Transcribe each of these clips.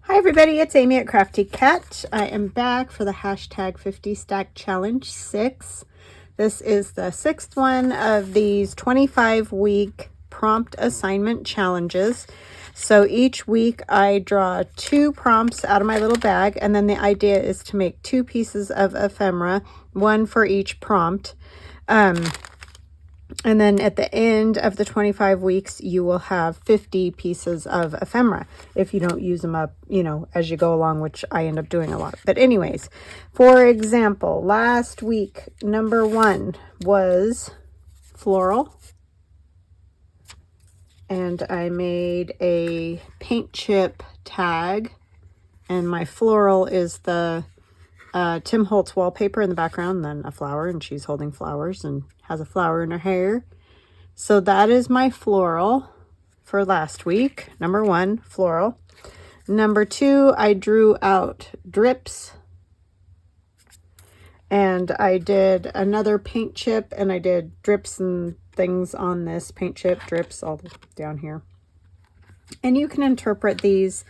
Hi everybody, it's Amy at Crafty Cat. I am back for the hashtag 50 Stack Challenge 6. This is the 6th one of these 25-week prompt assignment challenges. So each week I draw 2 prompts out of my little bag, and then the idea is to make 2 pieces of ephemera, one for each prompt. And then at the end of the 25 weeks, you will have 50 pieces of ephemera if you don't use them up, as you go along, which I end up doing a lot. But anyways, for example, last week, number 1 was floral. And I made a paint chip tag. And my floral is the Tim Holtz wallpaper in the background, then a flower, and she's holding flowers and has a flower in her hair. So that is my floral for last week. Number 1, floral. Number 2, I drew out drips. And I did another paint chip, and I did drips and things on this paint chip, drips all down here. And you can interpret these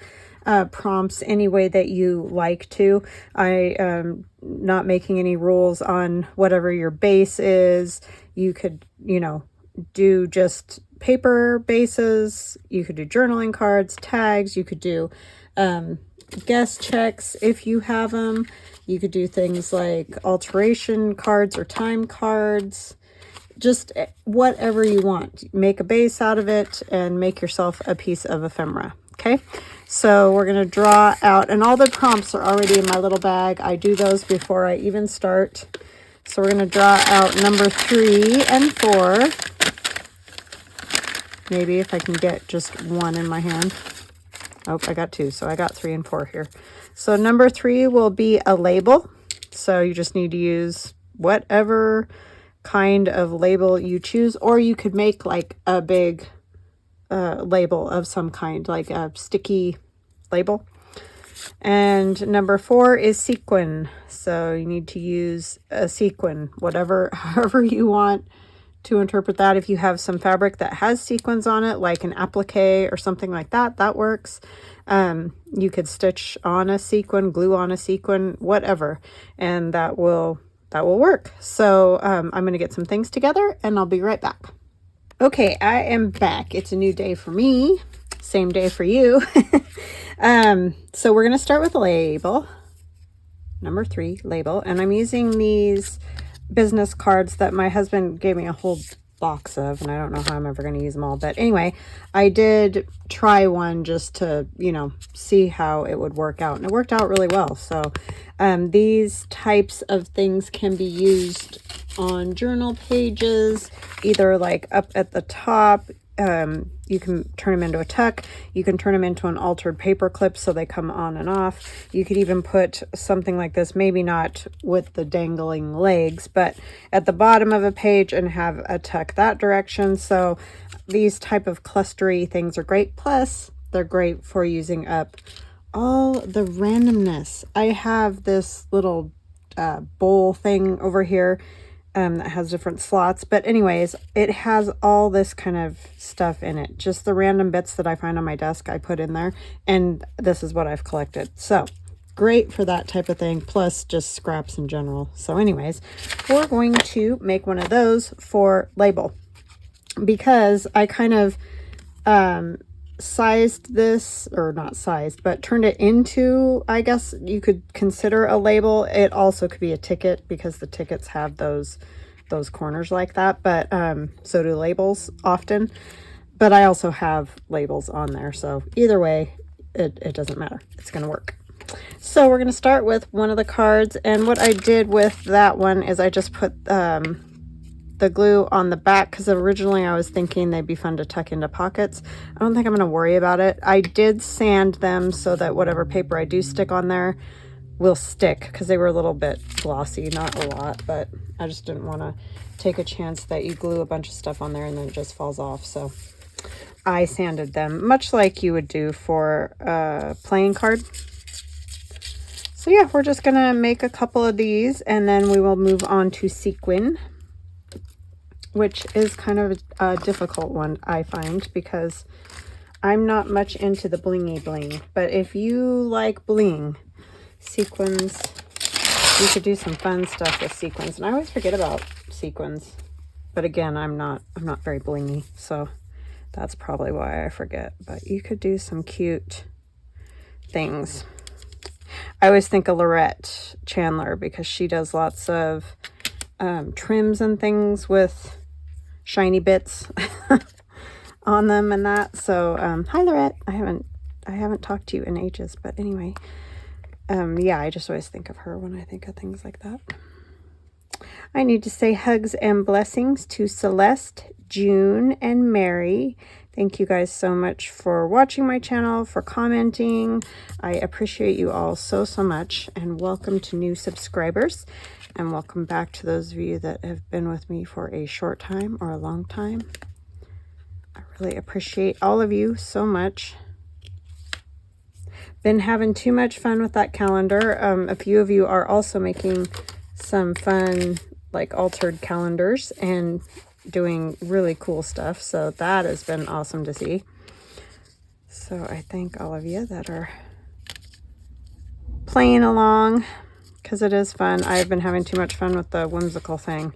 prompts any way that you like to. I am not making any rules on whatever your base is. You could, do just paper bases. You could do journaling cards, tags. You could do guest checks if you have them. You could do things like alteration cards or time cards. Just whatever you want. Make a base out of it and make yourself a piece of ephemera. Okay, so we're going to draw out, and all the prompts are already in my little bag. I do those before I even start. So we're going to draw out number 3 and 4. Maybe if I can get just 1 in my hand. Oh, I got 2, so I got 3 and 4 here. So number 3 will be a label. So you just need to use whatever kind of label you choose, or you could make like a big label of some kind, like a sticky label. And number 4 is sequin. So you need to use a sequin, however you want to interpret that. If you have some fabric that has sequins on it, like an applique or something like that, that works. You could stitch on a sequin, glue on a sequin, whatever, and that will work. So I'm going to get some things together and I'll be right back. Okay, I am back. It's a new day for me. Same day for you. So we're going to start with a label. Number 3, label. And I'm using these business cards that my husband gave me a whole box of, and I don't know how I'm ever going to use them all. But anyway, I did try one just to, see how it would work out. And it worked out really well. So these types of things can be used on journal pages, either like up at the top. You can turn them into a tuck. You can turn them into an altered paper clip so they come on and off. You could even put something like this, maybe not with the dangling legs, but at the bottom of a page and have a tuck that direction. So these type of clustery things are great. Plus, they're great for using up all the randomness. I have this little bowl thing over here that has different slots, but anyways, it has all this kind of stuff in it. Just the random bits that I find on my desk I put in there, and this is what I've collected. So great for that type of thing, plus just scraps in general. So anyways, we're going to make one of those for label, because I kind of sized this, or not sized, but turned it into, I guess you could consider a label. It also could be a ticket, because the tickets have those corners like that, but so do labels often. But I also have labels on there, so either way, it doesn't matter. It's going to work. So we're going to start with one of the cards, and what I did with that one is I just put the glue on the back, because originally I was thinking they'd be fun to tuck into pockets. I don't think I'm going to worry about it. I did sand them so that whatever paper I do stick on there will stick, because they were a little bit glossy, not a lot, but I just didn't want to take a chance that you glue a bunch of stuff on there and then it just falls off. So I sanded them, much like you would do for a playing card. So yeah, we're just going to make a couple of these, and then we will move on to sequin, which is kind of a difficult one, I find, because I'm not much into the blingy bling, but if you like bling, sequins, you could do some fun stuff with sequins. And I always forget about sequins. But again, I'm not very blingy, so that's probably why I forget. But you could do some cute things. I always think of Lorette Chandler because she does lots of trims and things with shiny bits on them and that. So hi Lorette. I haven't talked to you in ages, but anyway. Yeah, I just always think of her when I think of things like that. I need to say hugs and blessings to Celeste, June, and Mary. Thank you guys so much for watching my channel, for commenting. I appreciate you all so much, and welcome to new subscribers, and welcome back to those of you that have been with me for a short time or a long time. I really appreciate all of you so much. Been having too much fun with that calendar. A few of you are also making some fun, like, altered calendars and doing really cool stuff, so that has been awesome to see. So I thank all of you that are playing along, because it is fun. I've been having too much fun with the whimsical thing.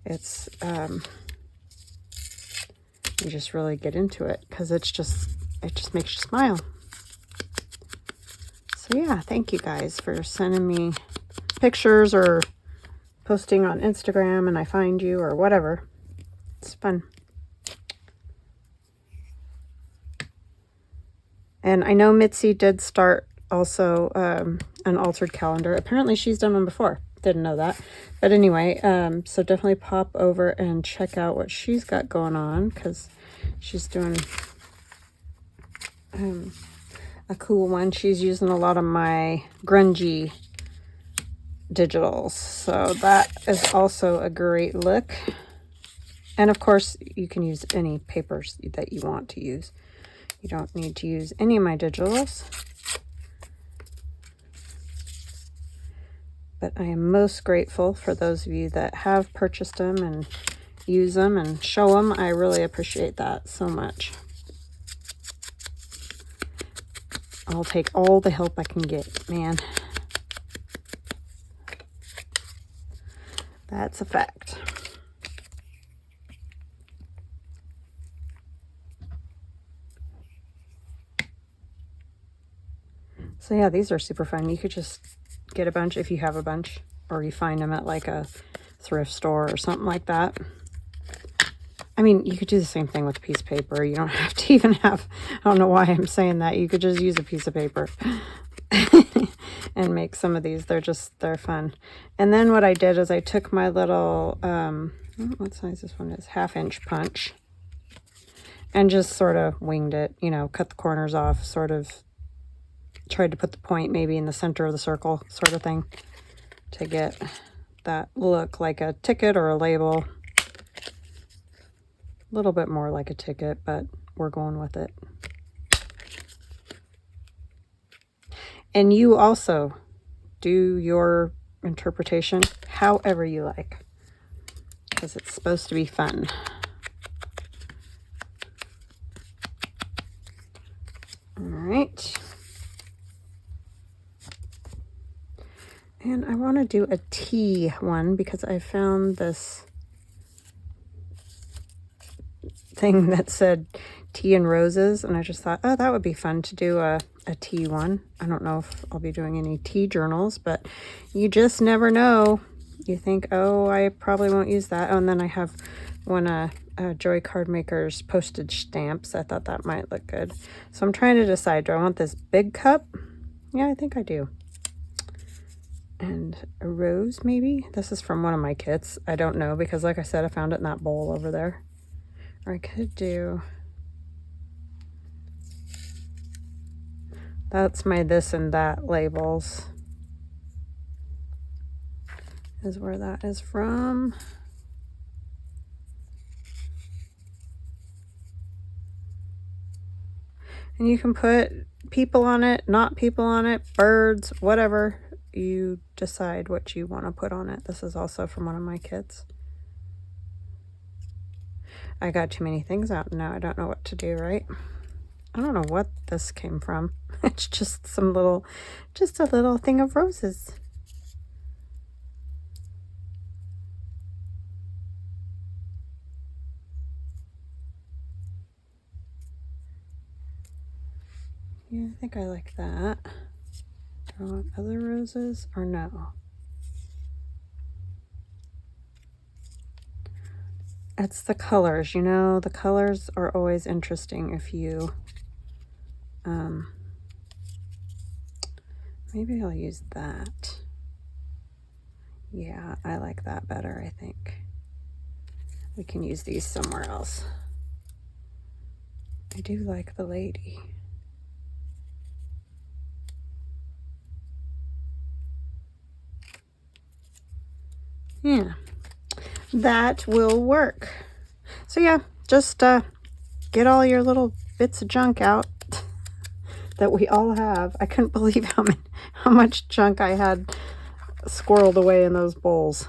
It's you just really get into it because it just makes you smile. So yeah, thank you guys for sending me pictures or posting on Instagram and I find you or whatever. It's fun. And I know Mitzi did start also an altered calendar. Apparently she's done one before. Didn't know that. But anyway, so definitely pop over and check out what she's got going on, because she's doing a cool one. She's using a lot of my grungy digitals. So that is also a great look. And of course, you can use any papers that you want to use. You don't need to use any of my digitals. But I am most grateful for those of you that have purchased them and use them and show them. I really appreciate that so much. I'll take all the help I can get, man. That's a fact. So yeah, these are super fun. You could just get a bunch if you have a bunch, or you find them at like a thrift store or something like that. I mean, you could do the same thing with a piece of paper. You don't have to even have, I don't know why I'm saying that. You could just use a piece of paper and make some of these. They're fun. And then what I did is I took my little, what size this one is? 1/2-inch punch. And just sort of winged it, you know, cut the corners off, sort of tried to put the point maybe in the center of the circle sort of thing to get that look like a ticket or a label. A little bit more like a ticket, but we're going with it. And you also do your interpretation however you like, because it's supposed to be fun. All right. And I want to do a tea one because I found this thing that said tea and roses, and I just thought, oh, that would be fun to do a tea one. I don't know if I'll be doing any tea journals, but you just never know. You think, oh, I probably won't use that. Oh, and then I have one Joy Card Maker's postage stamps. I thought that might look good. So I'm trying to decide, do I want this big cup? Yeah, I think I do. And a rose, maybe? This is from one of my kits. I don't know, because like I said, I found it in that bowl over there. Or I could do... That's my this and that labels. Is where that is from. And you can put people on it, not people on it, birds, whatever. You decide what you want to put on it. This is also from one of my kits. I got too many things out now. I don't know what to do, right? I don't know what this came from. It's just some little, just a little thing of roses. Yeah, I think I like that. Do I want other roses or no? It's the colors, you know, the colors are always interesting if you, maybe I'll use that. Yeah, I like that better, I think. We can use these somewhere else. I do like the lady. Yeah, that will work. So yeah, just get all your little bits of junk out that we all have. I couldn't believe how much junk I had squirreled away in those bowls.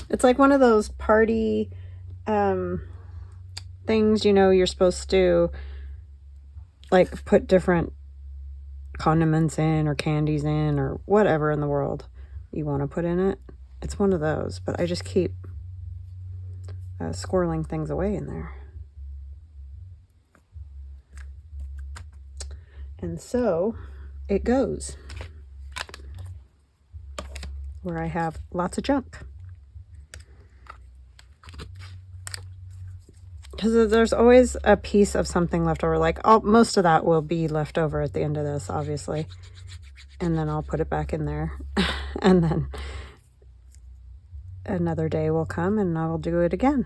It's like one of those party things, you know, you're supposed to like put different condiments in or candies in or whatever in the world you want to put in it. It's one of those, but I just keep squirreling things away in there. And so it goes where I have lots of junk. Because there's always a piece of something left over. Like most of that will be left over at the end of this, obviously. And then I'll put it back in there. And then another day will come and I will do it again.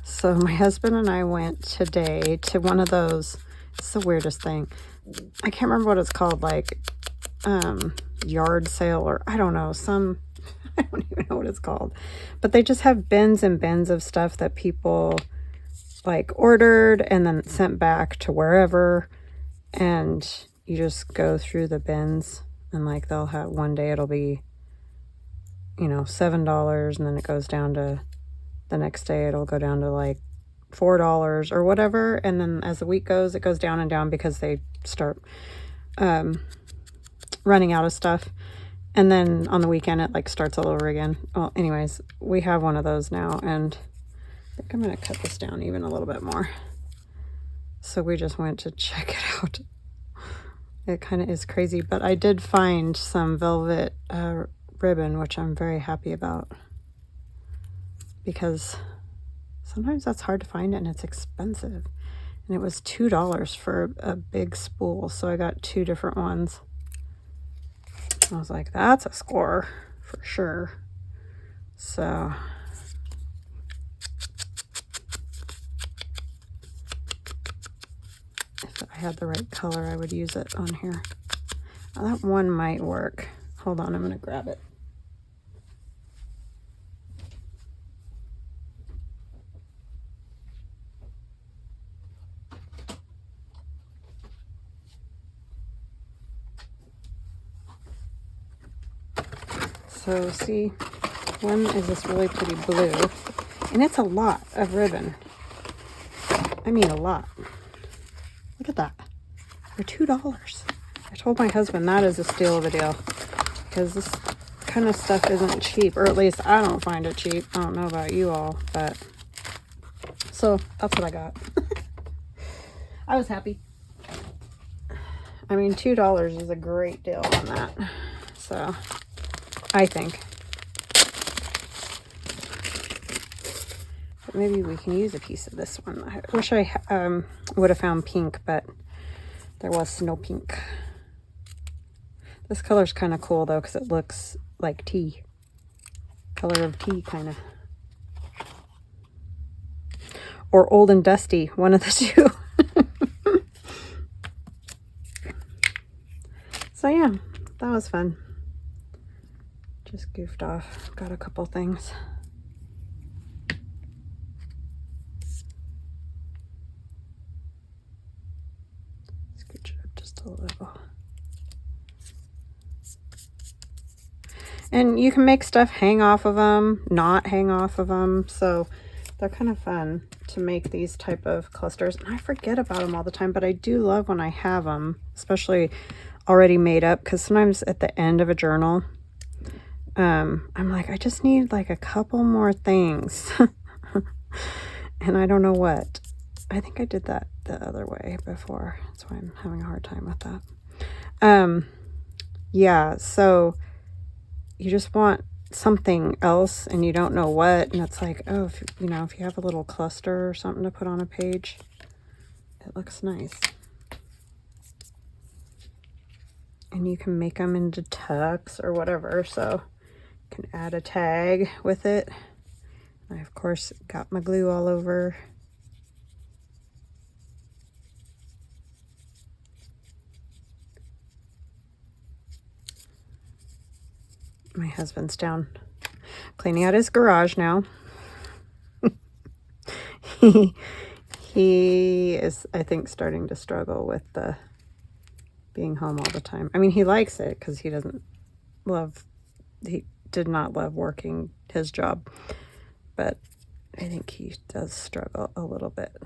So my husband and I went today to one of those, it's the weirdest thing. I can't remember what it's called, like yard sale or I don't know, I don't even know what it's called. But they just have bins and bins of stuff that people like ordered and then sent back to wherever. And you just go through the bins and like they'll have one day it'll be, you know, $7 and then it goes down to the next day it'll go down to like $4 or whatever, and then as the week goes it goes down and down because they start running out of stuff, and then on the weekend it like starts all over again. Well, anyways, we have one of those now, and I think I'm gonna cut this down even a little bit more. So we just went to check it out. It kind of is crazy, but I did find some velvet ribbon, which I'm very happy about, because sometimes that's hard to find and it's expensive. And it was $2 for a big spool, so I got 2 different ones. I was like, that's a score for sure. So if I had the right color, I would use it on here. Now, that one might work. Hold on, I'm going to grab it. So see, one is this really pretty blue, and it's a lot of ribbon. I mean a lot. Look at that. For $2. I told my husband that is a steal of a deal, because this kind of stuff isn't cheap, or at least I don't find it cheap. I don't know about you all, but so that's what I got. I was happy. I mean, $2 is a great deal on that. So I think. But maybe we can use a piece of this one. I wish I would have found pink, but there was no pink. This color's kind of cool though, because it looks like tea. Color of tea, kind of. Or old and dusty, one of the two. So yeah, that was fun. Just goofed off. Got a couple things. Scooch it up just a little. And you can make stuff hang off of them, not hang off of them. So they're kind of fun to make these type of clusters. And I forget about them all the time, but I do love when I have them, especially already made up, because sometimes at the end of a journal, I'm like, I just need like a couple more things. And I don't know what. I think I did that the other way before. That's why I'm having a hard time with that. Yeah, so you just want something else and you don't know what, and it's like, oh, if you have a little cluster or something to put on a page, it looks nice. And you can make them into tucks or whatever, so you can add a tag with it. I of course got my glue all over. My husband's down cleaning out his garage now. he is, I think, starting to struggle with the being home all the time. I mean, he likes it because he did not love working his job, but I think he does struggle a little bit.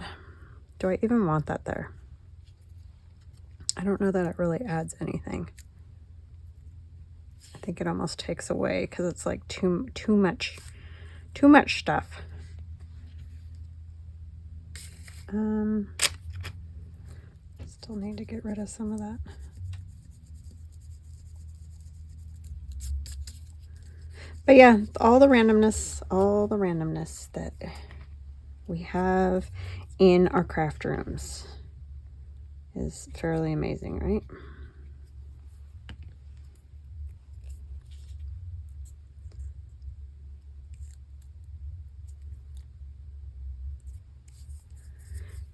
Do I even want that there? I don't know that it really adds anything. I think it almost takes away because it's like too much stuff. Still need to get rid of some of that. But yeah, all the randomness that we have in our craft rooms is fairly amazing, right?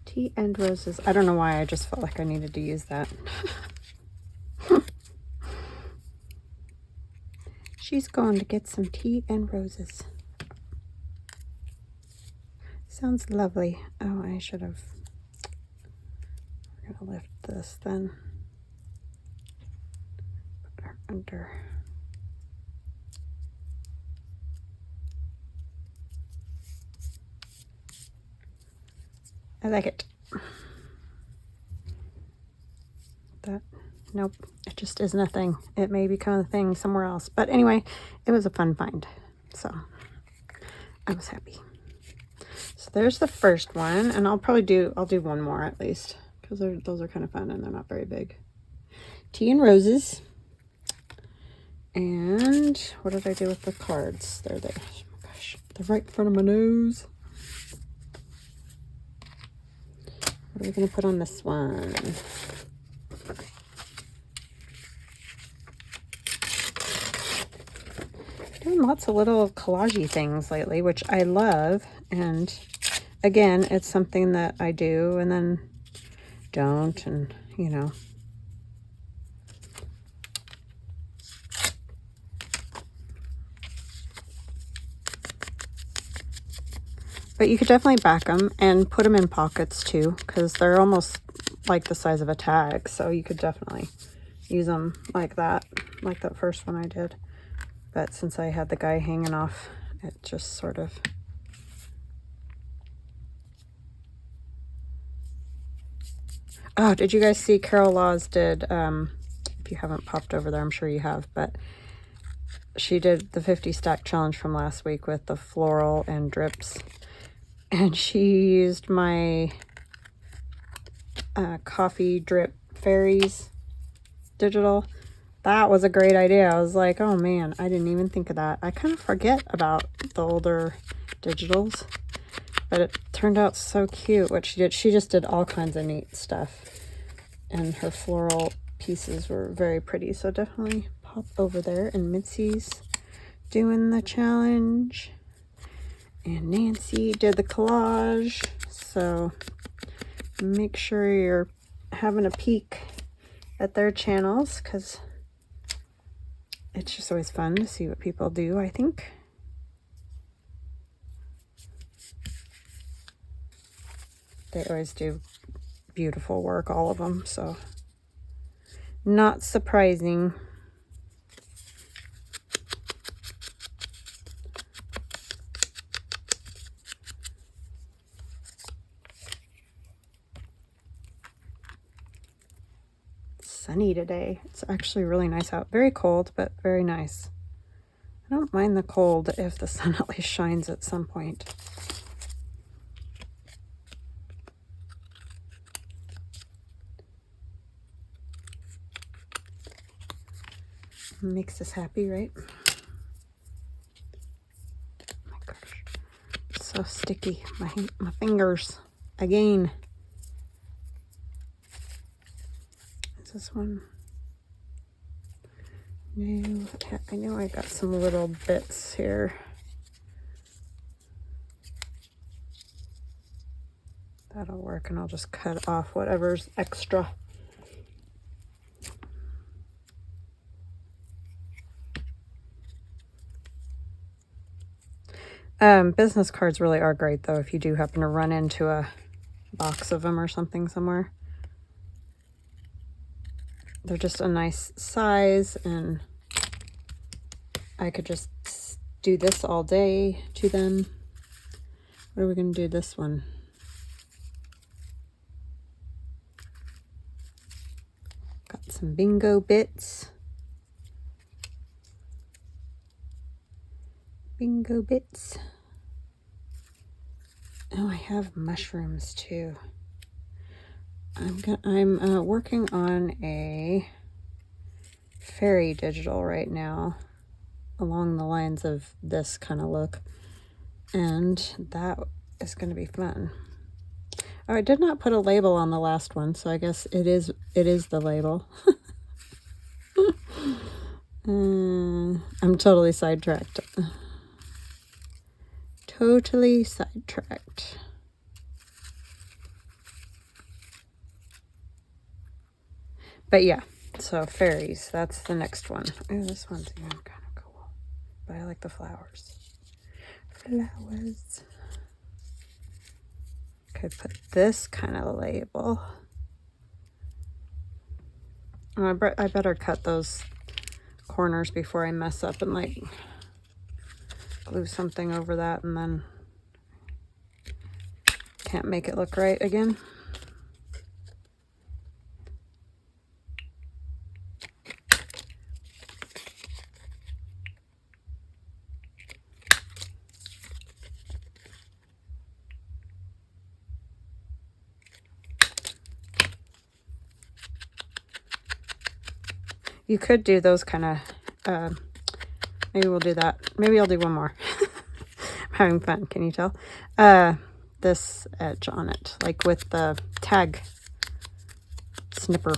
Tea and roses. I don't know why, I just felt like I needed to use that. She's going to get some tea and roses. Sounds lovely. Oh, I should have. We're going to lift this then. Put her under. I like it. That, nope, it just isn't a thing. It may become a thing somewhere else. But anyway, it was a fun find. So I was happy. So there's the first one, and I'll do one more at least, because those are kind of fun and they're not very big. Tea and roses. And what did I do with the cards? They're there. Oh my gosh, they're right in front of my nose. What are we going to put on this one? Doing lots of little collagey things lately, which I love. And again, it's something that I do and then don't, and you know. But you could definitely back them and put them in pockets too, because they're almost like the size of a tag. So you could definitely use them like that first one I did. But since I had the guy hanging off, it just sort of... Oh, did you guys see Carol Laws did, if you haven't popped over there, I'm sure you have, but she did the 50 stack challenge from last week with the floral and drips. And she used my coffee drip fairies digital. That was a great idea. I was like, oh man, I didn't even think of that. I kind of forget about the older digitals, but it turned out so cute what she did. She just did all kinds of neat stuff, and her floral pieces were very pretty. So definitely pop over there. And Mitzi's doing the challenge, and Nancy did the collage. So make sure you're having a peek at their channels, because it's just always fun to see what people do, I think. They always do beautiful work, all of them, so not surprising. sunny today. It's actually really nice out. Very cold, but very nice. I don't mind the cold if the sun at least shines at some point. Makes us happy, right? Oh my gosh. It's so sticky. My fingers. Again. Is this one? No. I know I got some little bits here. That'll work, and I'll just cut off whatever's extra. Business cards really are great, though, if you do happen to run into a box of them or something somewhere. They're just a nice size, and I could just do this all day to them. What are we going to do this one? Got some bingo bits. Bingo bits. Oh, I have mushrooms too. I'm working on a fairy digital right now, along the lines of this kind of look, and that is going to be fun. Oh, I did not put a label on the last one, so I guess it is the label. I'm totally sidetracked. Totally sidetracked. But yeah, so fairies, that's the next one. Oh, this one's even kind of cool. But I like the flowers. Flowers. Could put this kind of label. Oh, I better cut those corners before I mess up and like glue something over that and then can't make it look right again. You could do those kind of, maybe we'll do that. Maybe I'll do one more. I'm having fun, can you tell? This edge on it, like with the tag snipper.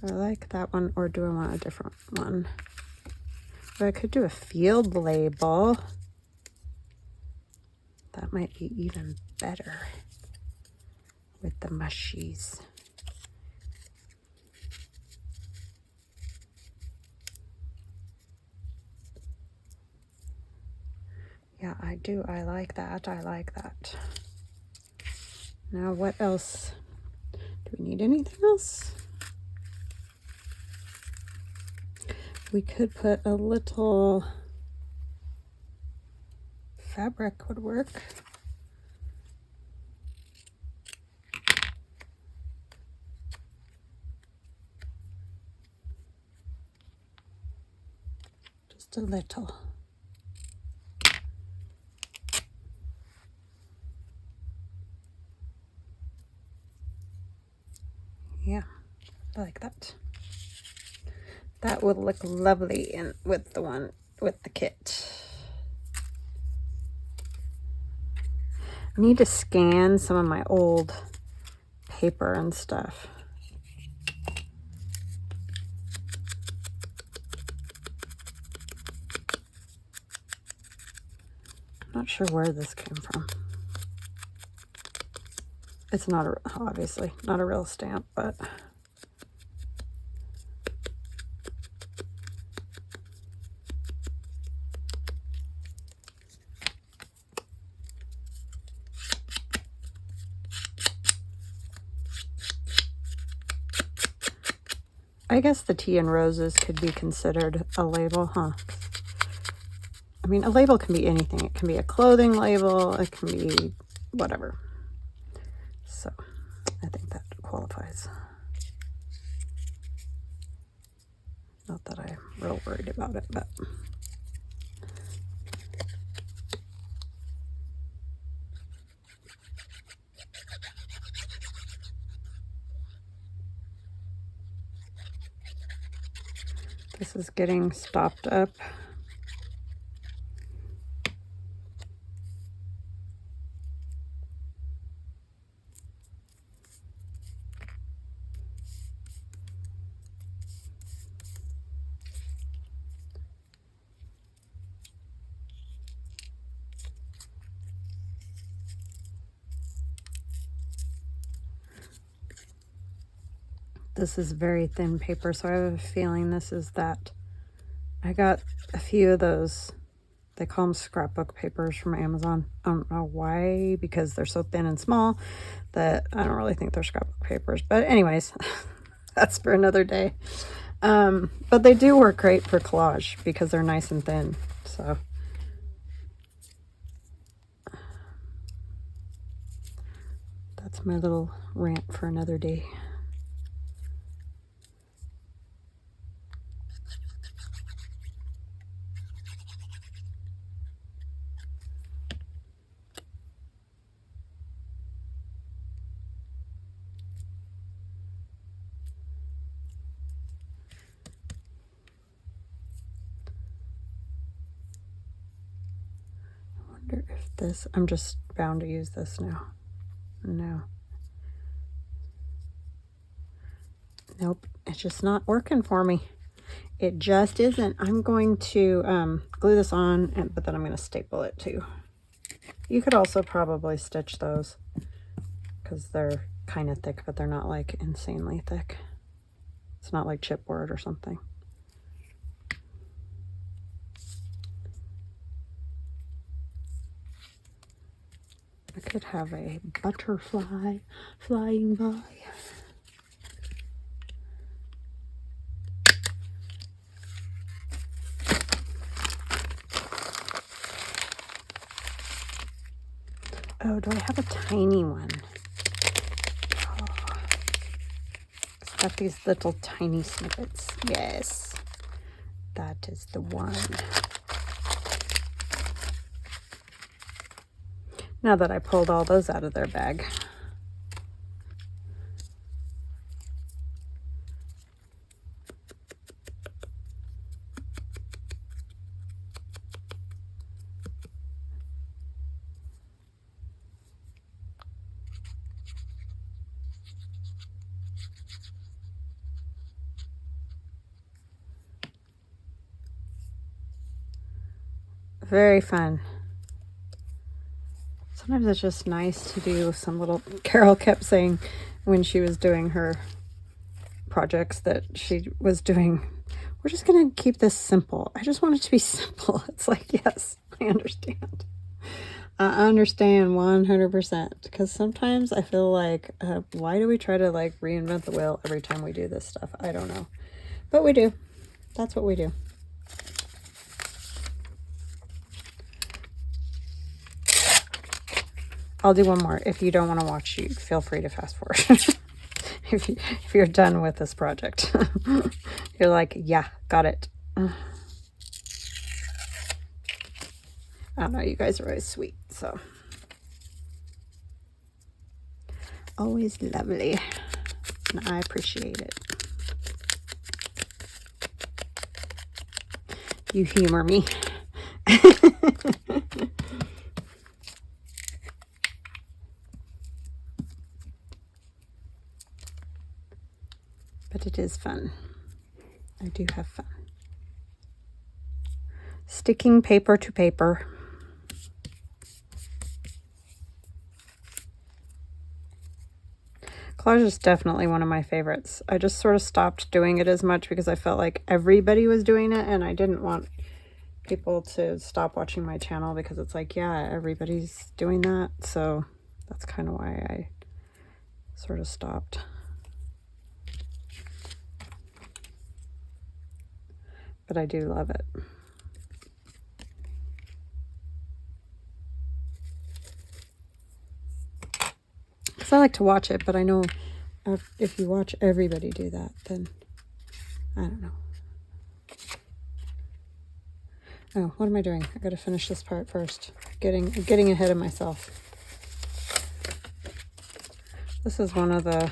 I like that one, or do I want a different one? But I could do a field label. That might be even better with the mushies. Yeah, I do. I like that. I like that. Now, what else? Do we need anything else? We could put a little fabric would work. Just a little. Yeah, I like that. That would look lovely in with the one with the kit. I need to scan some of my old paper and stuff. I'm not sure where this came from. It's not obviously not a real stamp, but I guess the tea and roses could be considered a label, huh? I mean, a label can be anything. It can be a clothing label. It can be whatever. So I think that qualifies. Not that I'm real worried about it, but this is getting stopped up. This is very thin paper, so I have a feeling this is that. I got a few of those, they call them scrapbook papers from Amazon. I don't know why, because they're so thin and small that I don't really think they're scrapbook papers. But anyways, that's for another day. But they do work great for collage because they're nice and thin. So that's my little rant for another day. If this, I'm just bound to use this now. No. Nope, it's just not working for me. It just isn't. I'm going to glue this on, but then I'm going to staple it too. You could also probably stitch those because they're kind of thick, but they're not like insanely thick. It's not like chipboard or something. I could have a butterfly flying by. Oh, do I have a tiny one? Oh, it's got these little tiny snippets. Yes, that is the one. Now that I pulled all those out of their bag. Very fun. Sometimes it's just nice to do some little, Carol kept saying when she was doing her projects that she was doing, we're just going to keep this simple. I just want it to be simple. It's like, yes, I understand. I understand 100%, because sometimes I feel like, why do we try to like reinvent the wheel every time we do this stuff? I don't know, but we do. That's what we do. I'll do one more. If you don't want to watch, you feel free to fast forward. if you're done with this project, you're like, yeah, got it. I don't know. You guys are always sweet, so always lovely, and I appreciate it. You humor me. But it is fun. I do have fun. Sticking paper to paper. Collage is definitely one of my favorites. I just sort of stopped doing it as much because I felt like everybody was doing it, and I didn't want people to stop watching my channel because it's like, yeah, everybody's doing that. So that's kind of why I sort of stopped. But I do love it. because I like to watch it, but I know if you watch everybody do that, then I don't know. Oh, what am I doing? I got to finish this part first. Getting ahead of myself. This is one of the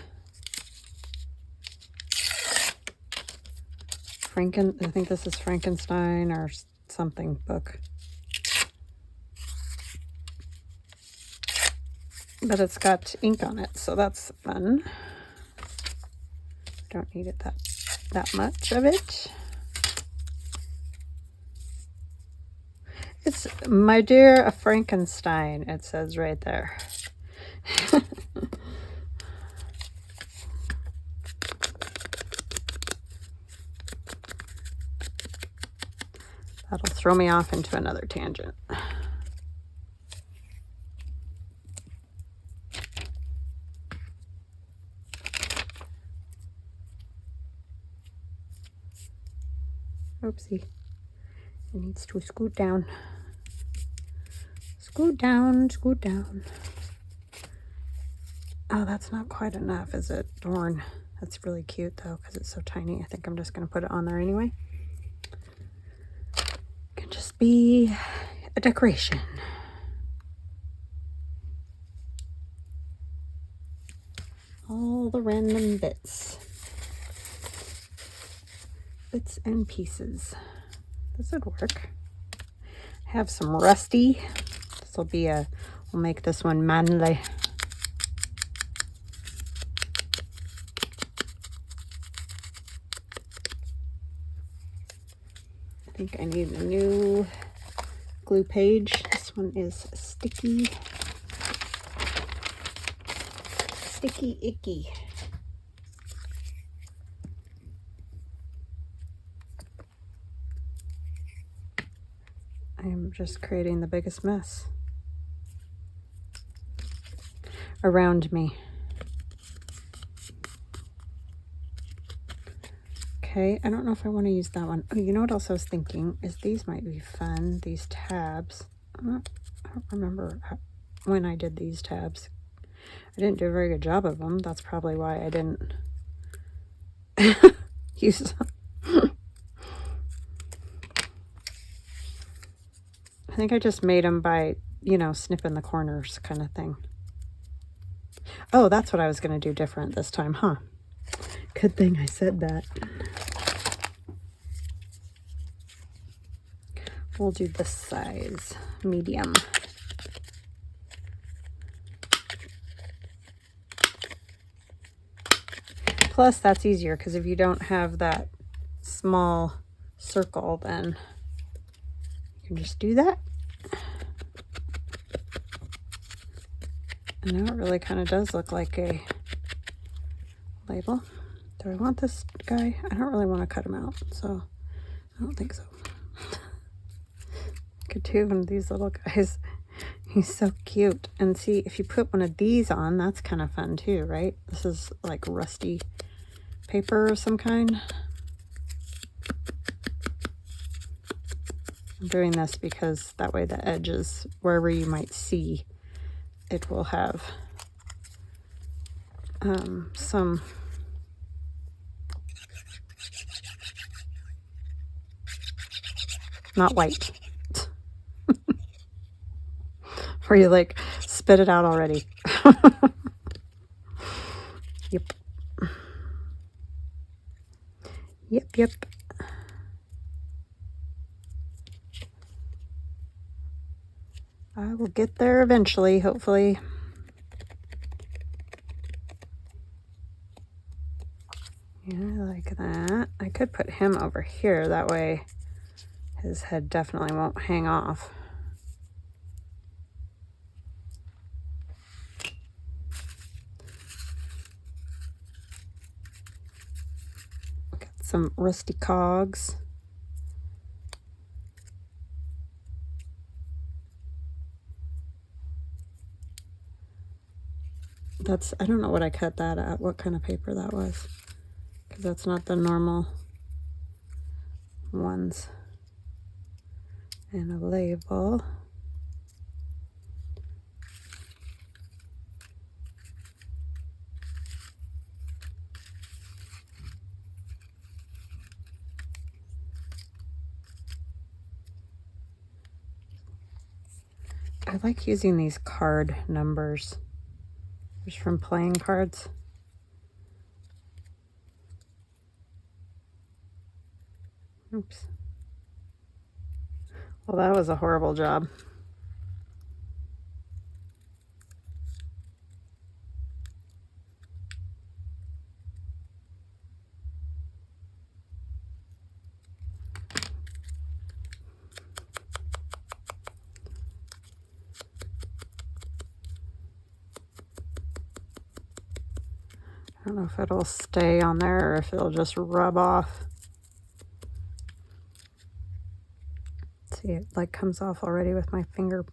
I think this is Frankenstein or something book. But it's got ink on it, so that's fun. Don't need it that much of it. It's My Dear Frankenstein, it says right there. That'll throw me off into another tangent. Oopsie. It needs to scoot down. Scoot down, scoot down. Oh, that's not quite enough, is it? Darn. That's really cute, though, because it's so tiny. I think I'm just going to put it on there anyway. Can just be a decoration. All the random bits and pieces. This would work. I have some rusty. This will be we'll make this one manly. I think I need a new glue page. This one is sticky. Sticky icky. I am just creating the biggest mess around me. Okay, I don't know if I want to use that one. Oh, you know what else I was thinking is these might be fun, these tabs. I don't remember when I did these tabs. I didn't do a very good job of them. That's probably why I didn't use them. I think I just made them by, you know, snipping the corners kind of thing. Oh, that's what I was going to do different this time, huh? Good thing I said that. We'll do this size, medium. Plus, that's easier because if you don't have that small circle, then you can just do that. And now it really kind of does look like a label. Do I want this guy? I don't really want to cut him out, so I don't think so. Could do one of these little guys. He's so cute. And see, if you put one of these on, that's kind of fun too, right? This is like rusty paper of some kind. I'm doing this because that way the edges, wherever you might see, it will have some not white. Where you like spit it out already. Yep. Yep. I will get there eventually, hopefully. Yeah, I like that. I could put him over here. That way his head definitely won't hang off. Got some rusty cogs. I don't know what I cut that at, what kind of paper that was, because that's not the normal ones. And a label. I like using these card numbers. Just from playing cards. Oops. Well, that was a horrible job. I don't know if it'll stay on there or if it'll just rub off. See, it like comes off already with my finger.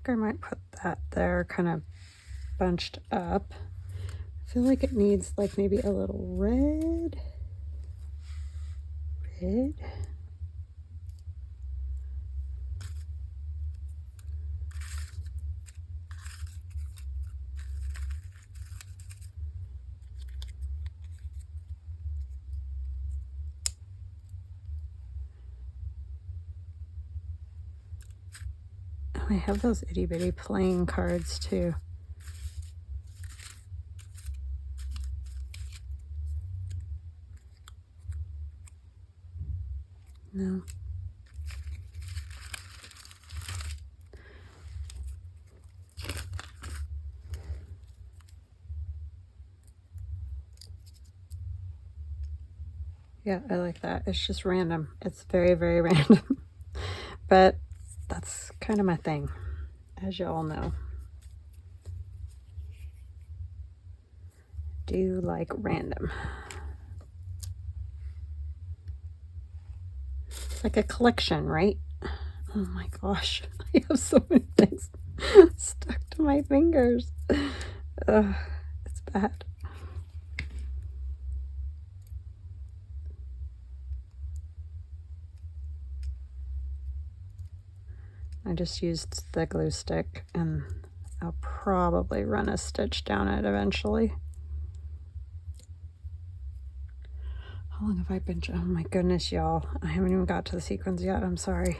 I might put that there kind of bunched up. I feel like it needs like maybe a little red. I have those itty bitty playing cards too. No. Yeah, I like that. It's just random. It's very, very random. But that's kind of my thing, as you all know. Do like random. It's like a collection, right? Oh my gosh. I have so many things stuck to my fingers. Ugh, it's bad. I just used the glue stick and I'll probably run a stitch down it eventually. How long have I been? Oh my goodness, y'all. I haven't even got to the sequins yet. I'm sorry.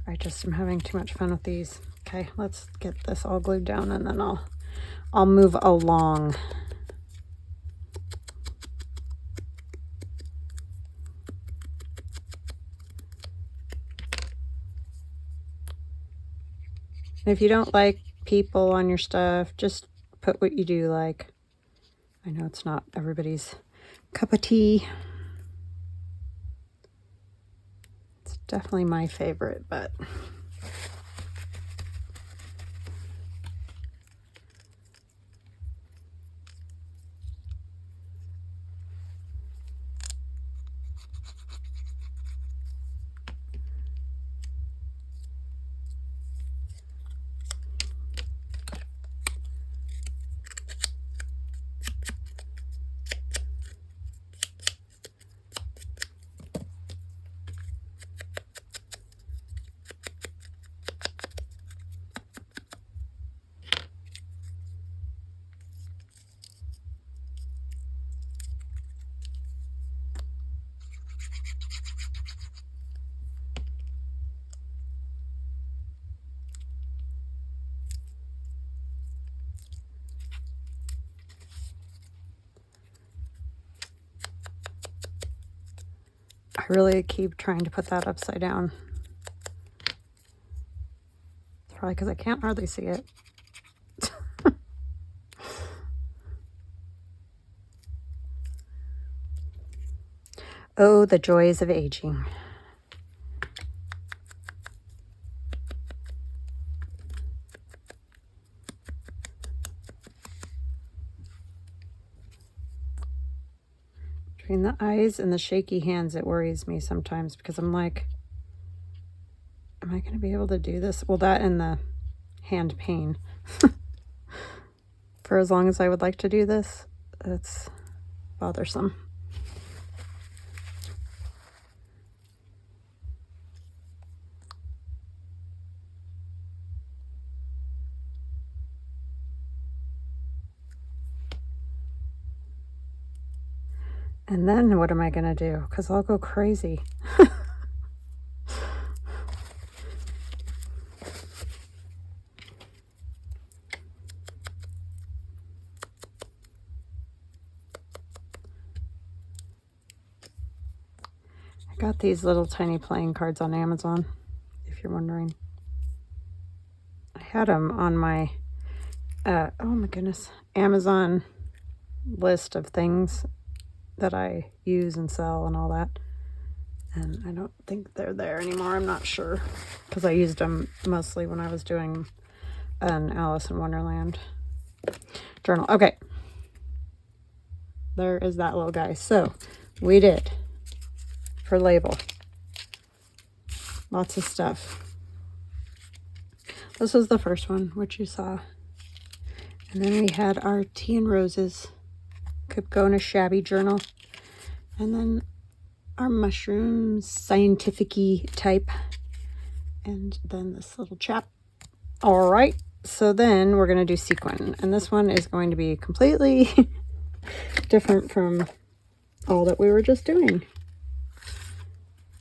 I just am having too much fun with these. Okay, let's get this all glued down and then I'll move along. If you don't like people on your stuff, just put what you do like. I know it's not everybody's cup of tea. It's definitely my favorite, but I really keep trying to put that upside down. It's probably because I can't hardly see it. Oh, the joys of aging. Between the eyes and the shaky hands, it worries me sometimes because I'm like, am I going to be able to do this? Well, that and the hand pain. For as long as I would like to do this, it's bothersome. And then what am I going to do? Because I'll go crazy. I got these little tiny playing cards on Amazon, if you're wondering. I had them on my, oh my goodness, Amazon list of things that I use and sell and all that. And I don't think they're there anymore. I'm not sure. Because I used them mostly when I was doing an Alice in Wonderland journal. Okay. There is that little guy. So, we did for label. Lots of stuff. This was the first one, which you saw. And then we had our Tea and Roses. Could go in a shabby journal. And then our mushrooms, scientific-y type. And then this little chap. All right. So then we're going to do Sequin. And this one is going to be completely different from all that we were just doing.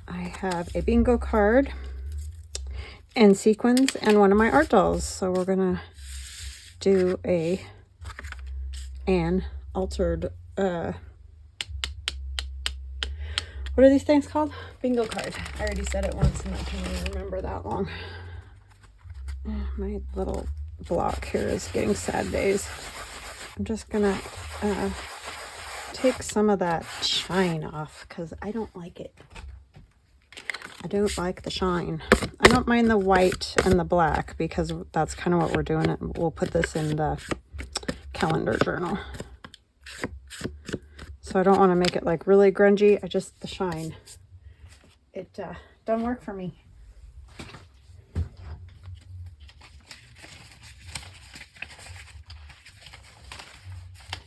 I have a bingo card and sequins and one of my art dolls. So we're going to do an altered, what are these things called? Bingo card. I already said it once and I can't even remember that long. My little block here is getting sad days. I'm just gonna take some of that shine off because I don't like it. I don't like the shine. I don't mind the white and the black because that's kind of what we're doing. We'll put this in the calendar journal. So I don't want to make it like really grungy. The shine. It don't work for me. I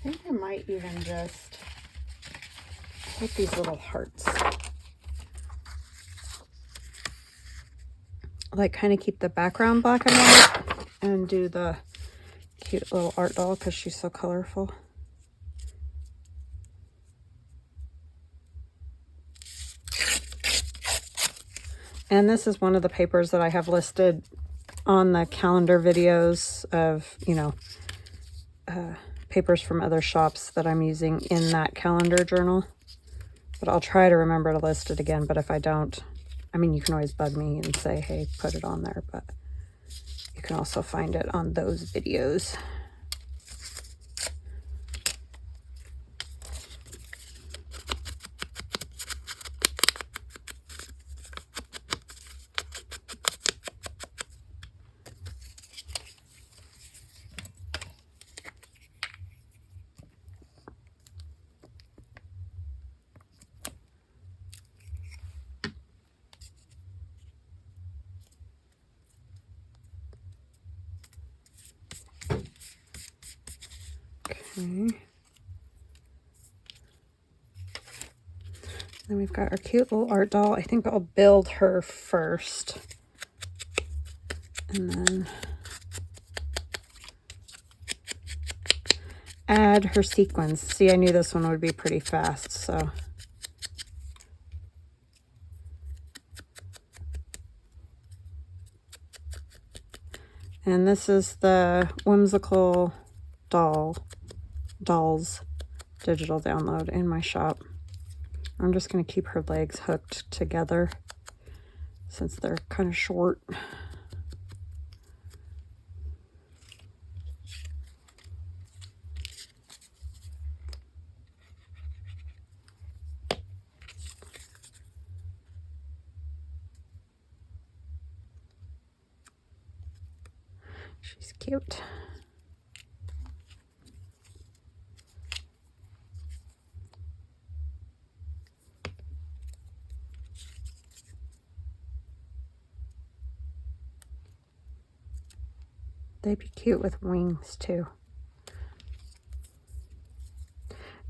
think I might even just put these little hearts. Like kind of keep the background black and white and do the cute little art doll because she's so colorful. And this is one of the papers that I have listed on the calendar videos of, you know, papers from other shops that I'm using in that calendar journal. But I'll try to remember to list it again. But if I don't, I mean, you can always bug me and say, hey, put it on there. But you can also find it on those videos. Okay. Then we've got our cute little art doll. I think I'll build her first. And then add her sequins. See, I knew this one would be pretty fast, so. And this is the Whimsical dolls digital download in my shop. I'm just going to keep her legs hooked together since they're kind of short. She's cute. They'd be cute with wings too.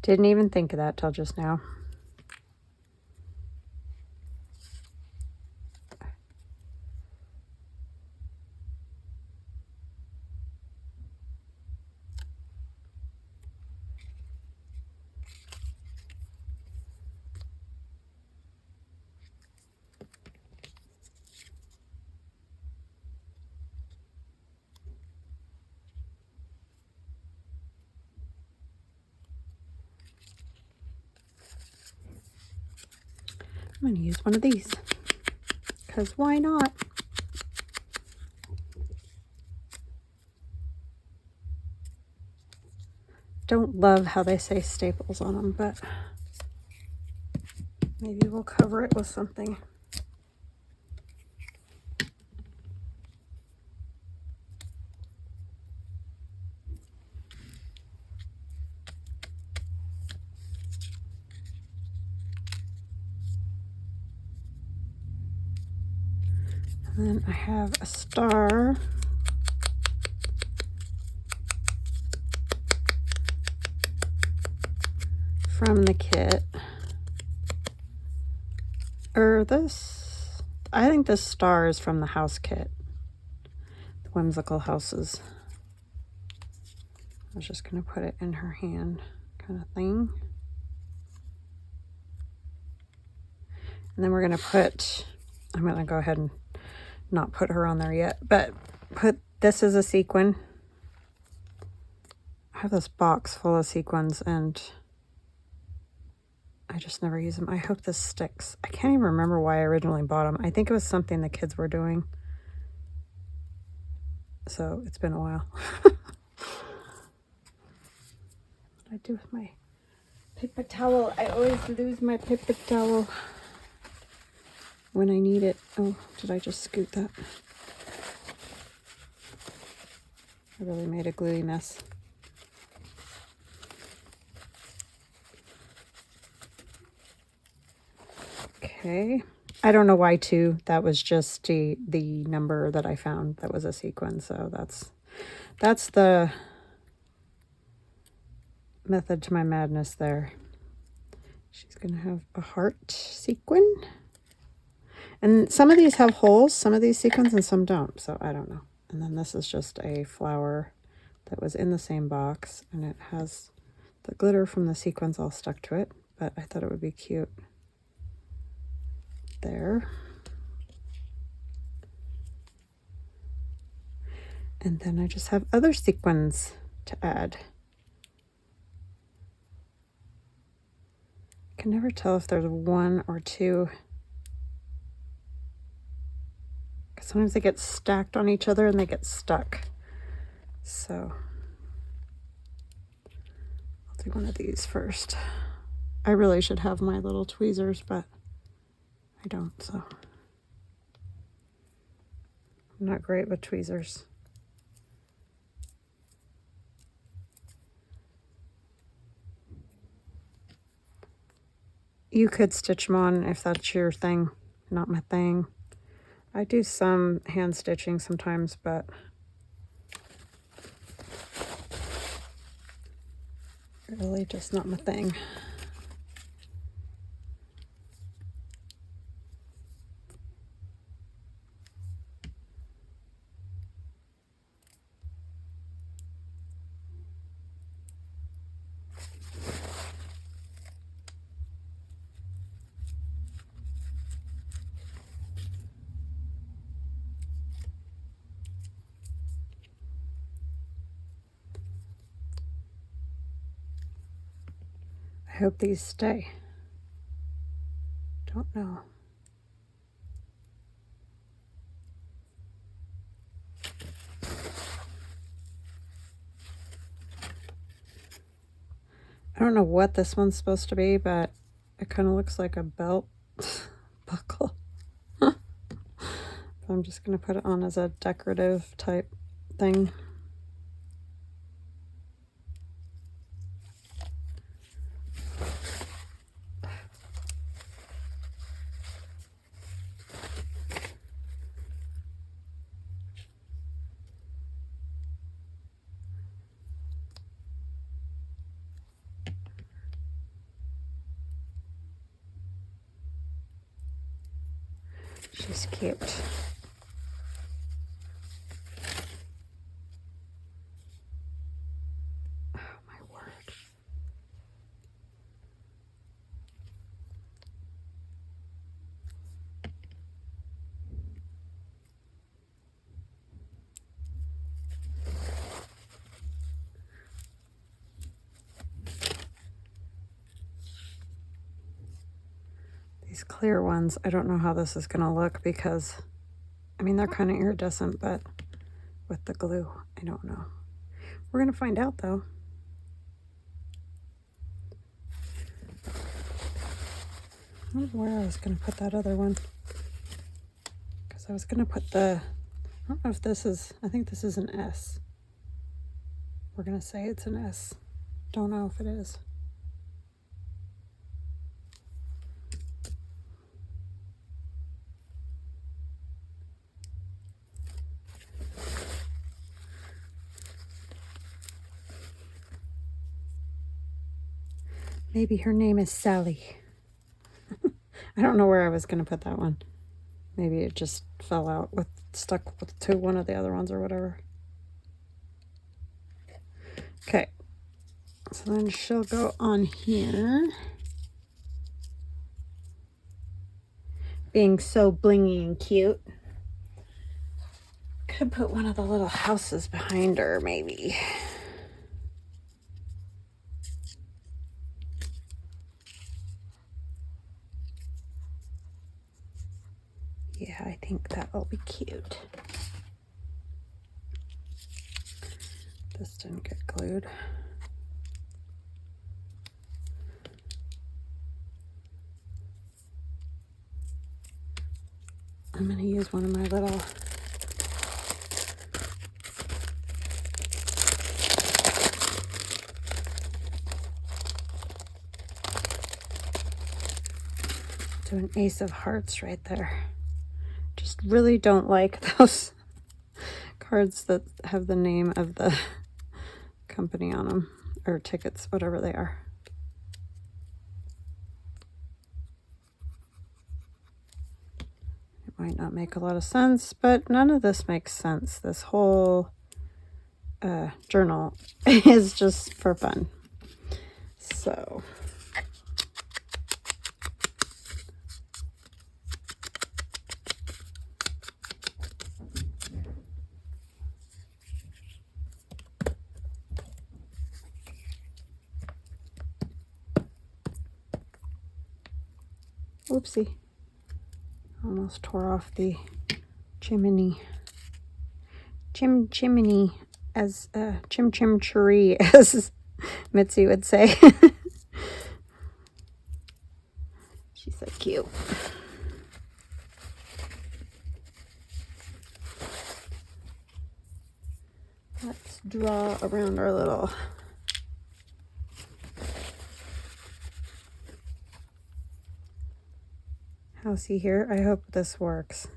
Didn't even think of that till just now. I'm going to use one of these, because why not? Don't love how they say staples on them, but maybe we'll cover it with something. And then I have a star. From the kit. Or this, I think this star is from the house kit. The Whimsical houses. I was just going to put it in her hand kind of thing. And then we're going to put, I'm going to go ahead and not put her on there yet, but put this as a sequin. I have this box full of sequins and I just never use them. I hope this sticks. I can't even remember why I originally bought them. I think it was something the kids were doing. So it's been a while. What do I do with my paper towel? I always lose my paper towel when I need it. Oh, did I just scoot that? I really made a gluey mess. Okay. I don't know why 2. That was just the number that I found that was a sequin. So that's the method to my madness there. She's going to have a heart sequin. And some of these have holes, some of these sequins, and some don't. So I don't know. And then this is just a flower that was in the same box. And it has the glitter from the sequins all stuck to it. But I thought it would be cute. There. And then I just have other sequins to add. I can never tell if there's 1 or 2. Because sometimes they get stacked on each other and they get stuck. So I'll do one of these first. I really should have my little tweezers, but I don't, so I'm not great with tweezers. You could stitch them on if that's your thing, not my thing. I do some hand stitching sometimes, but really just not my thing. I hope these stay. Don't know. I don't know what this one's supposed to be, but it kind of looks like a belt buckle. I'm just going to put it on as a decorative type thing. She's cute. Oh my word. These clear ones, I don't know how this is going to look because, I mean, they're kind of iridescent, but with the glue, I don't know. We're going to find out, though. I don't know where I was going to put that other one. Because I was going to put the, I don't know if this is, I think this is an S. We're going to say it's an S. Don't know if it is. Maybe her name is Sally. I don't know where I was going to put that one. Maybe it just fell out with, stuck to one of the other ones or whatever. Okay. So then she'll go on here. Being so blingy and cute. Could put one of the little houses behind her, maybe. Yeah, I think that'll be cute. This didn't get glued. I'm going to use one of my little do an ace of hearts right there. Just really don't like those cards that have the name of the company on them, or tickets, whatever they are. It might not make a lot of sense, but none of this makes sense. This whole journal is just for fun. So whoopsie. Almost tore off the chimney. Chimney, as chim-chim-cheree, as Mitzi would say. She's so cute. Let's draw around our little housey here. I hope this works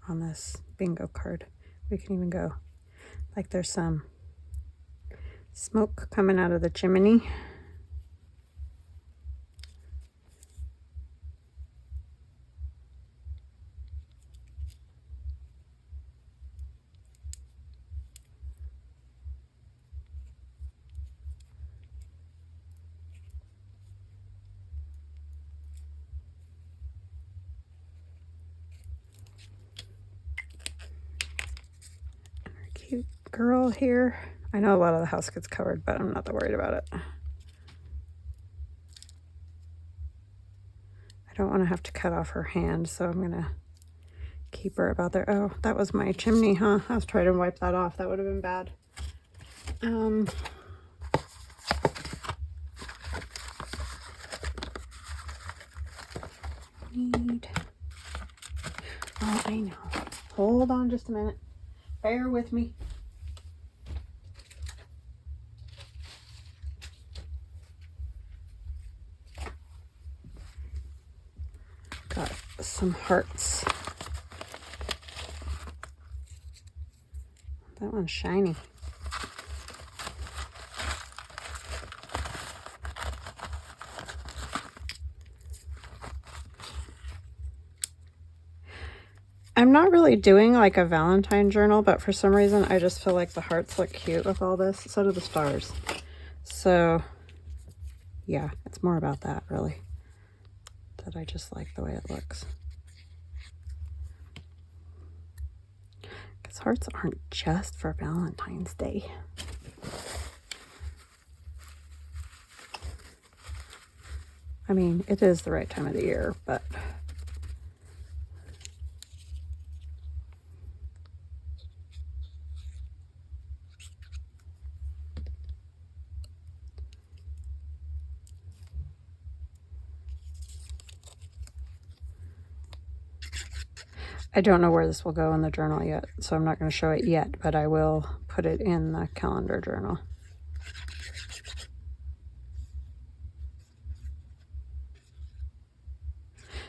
on this bingo card. We can even go like there's some smoke coming out of the chimney. Cute girl here. I know a lot of the house gets covered, but I'm not that worried about it. I don't want to have to cut off her hand, so I'm gonna keep her about there. Oh, that was my chimney, huh? I was trying to wipe that off. That would have been bad. Oh, I know. Hold on just a minute. Bear with me. Got some hearts. That one's shiny. I'm not really doing like a Valentine journal, but for some reason I just feel like the hearts look cute with all this. So do the stars. So yeah, it's more about that really. That I just like the way it looks. Because hearts aren't just for Valentine's Day. I mean, it is the right time of the year, but I don't know where this will go in the journal yet, so I'm not going to show it yet, but I will put it in the calendar journal.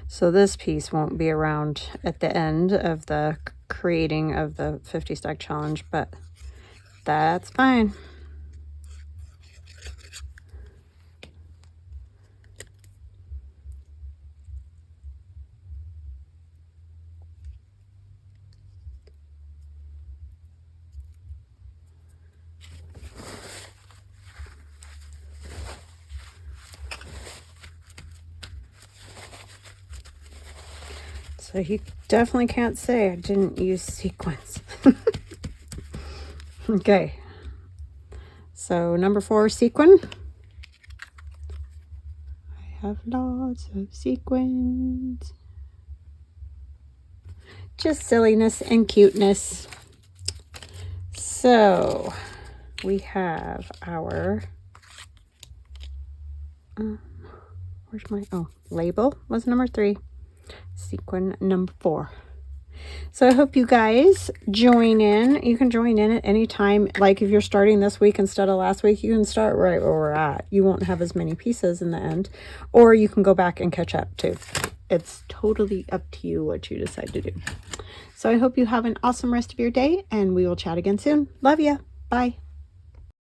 So this piece won't be around at the end of the creating of the 50 stack challenge, but that's fine. So you definitely can't say I didn't use sequins. Okay. So number 4, sequin. I have lots of sequins. Just silliness and cuteness. So we have our, where's my, label was number 3. Sequin number 4. So I hope you guys join in. You can join in at any time. Like if you're starting this week instead of last week, you can start right where we're at. You won't have as many pieces in the end, or you can go back and catch up too. It's totally up to you what you decide to do. So I hope you have an awesome rest of your day, and we will chat again soon. Love ya. Bye.